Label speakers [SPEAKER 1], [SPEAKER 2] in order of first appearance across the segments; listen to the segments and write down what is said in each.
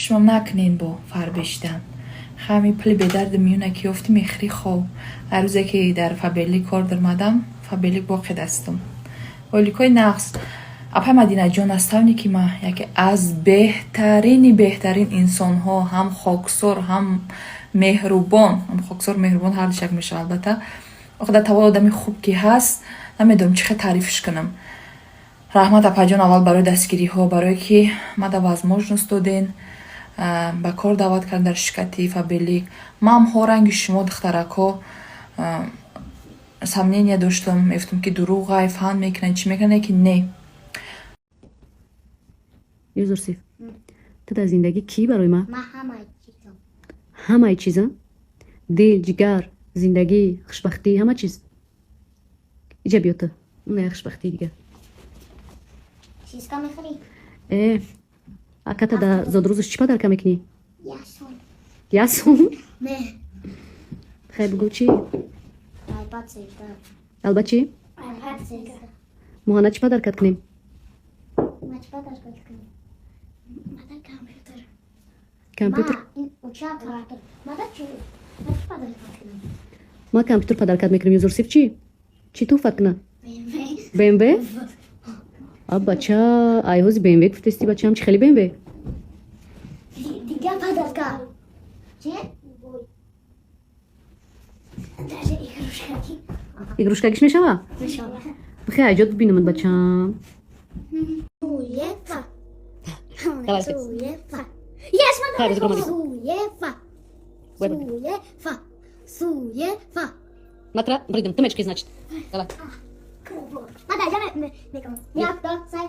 [SPEAKER 1] شما نکنین با فربشتن خمی پلی به درد میونه که افتی میخری خو هر روزه که در فابریک کار درمادم فابریک باقی دستم ولی کوی نقص اپا مدینه جان استونی که ما یکی از بهترین انسان ها هم خاکسار هم مهربان هم خاکسار مهربان هر شک میشه البته خدا تا آدمی خوب که هست نمیدونم چه تعریفش کنم رحمت اپا جان اول برای دستگیری ها برای که ما دا возможность دادین با کار دعوت کردن در شرکتی فابریک ما هم ها رنگ شما دخترکا سمنینیه داشتم میفتم که دروغ فهم میکنن چی میکنن که نه
[SPEAKER 2] یوزرسیف تو در زندگی کی برای ما؟
[SPEAKER 3] من همه چیزم
[SPEAKER 2] همه چیزا؟ دل، جگر، زندگی، خوشبختی، همه چیز اینجا بیا تو اون خوشبختی دیگه
[SPEAKER 3] چیزکا میخوری؟
[SPEAKER 2] اکا تا در زاد روزش چی پدرکه میکنی؟
[SPEAKER 3] یاسون
[SPEAKER 2] یاسون؟
[SPEAKER 3] نه
[SPEAKER 2] خیلی بگو چی؟
[SPEAKER 3] آیپاد سیزده
[SPEAKER 2] البته چی؟
[SPEAKER 3] آیپاد سیزده
[SPEAKER 2] موهانه چی پدرکت کنیم؟
[SPEAKER 3] ما چی پدر کنیم؟ مادر کامپیوتر
[SPEAKER 2] کامپیوتر؟
[SPEAKER 3] ما این اوچه کامپیوتر مادر چی؟ ما چی پدر کنیم؟
[SPEAKER 2] ما کامپیوتر پدرکت میکنیم یوزرسیف چی؟ چی تو فکر نه؟ BMW؟ بچه ایوز BMW گفتستی بچه هم چی خیلی BMW؟
[SPEAKER 3] دیگه پدر کن چه؟ درجه ایگروشکاکی
[SPEAKER 2] ایگروشکاگیش میشوه؟
[SPEAKER 3] میشوه
[SPEAKER 2] بخیر عجاد ببینم بچه هم
[SPEAKER 3] سویفا
[SPEAKER 2] خلاص.
[SPEAKER 3] سویفا Yes,
[SPEAKER 2] خلاص،
[SPEAKER 3] mother.
[SPEAKER 2] بگو
[SPEAKER 3] Суефа.
[SPEAKER 2] Web.
[SPEAKER 3] Суефа. Суефа.
[SPEAKER 2] Матра, бридем, ты мечки, значит. Давай.
[SPEAKER 3] Mother, я не кому. Я кто? Сай.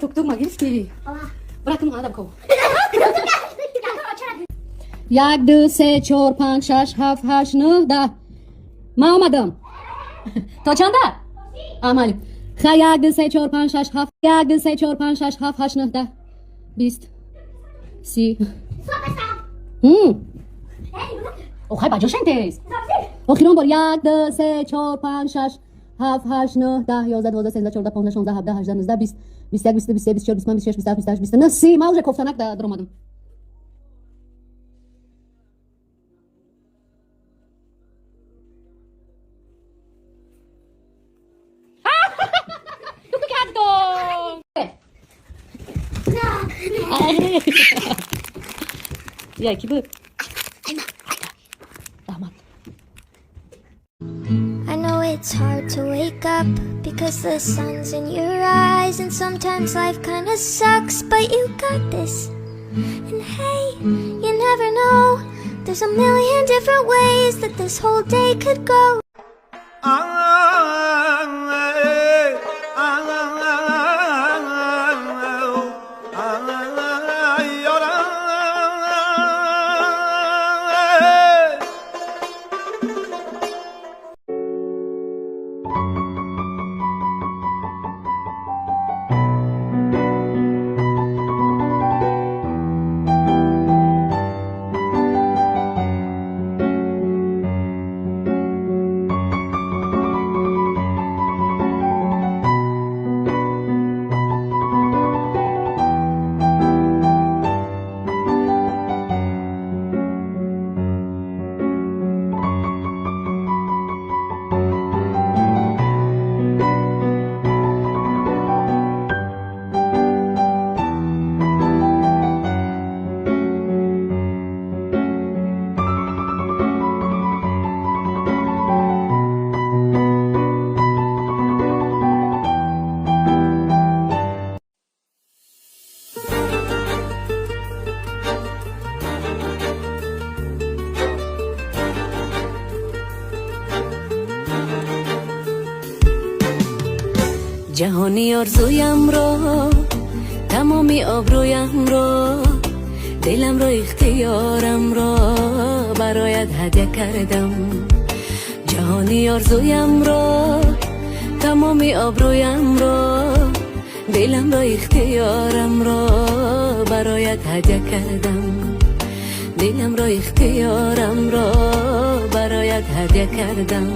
[SPEAKER 2] توک مگیستی
[SPEAKER 3] Allah.
[SPEAKER 2] براتون آدم کو 1 2 3 4 5 6 7 8 9 10 ما آمدم تا چنده؟ عملی خیلی 1 2 3 4 5 6 7 1 2 3 4 5 6 7 8 9 10 20 30 او خیلی بجوش انتیز آخیران بار 1 2 3 4 5 6 7 8 9 10 11 12 13 14 15 16 17 18 19 20 21 22 23 24 25 26 27 28 29 30 ما уже кофтанак در اومدم یا کی بود رحمت
[SPEAKER 4] I know it's hard to wake up because the sun's in your eyes, and sometimes life kinda sucks, but you got this. And hey, you never know, there's a million different ways that this whole day could go.
[SPEAKER 5] جهانی آرزویم را تمامی آبرویم را دلم را اختیارم را برایت هدیه کردم، جهانی آرزویم را تمامی آبرویم را، دلم را اختیارم را برایت هدیه کردم، دلم را اختیارم را برایت هدیه کردم.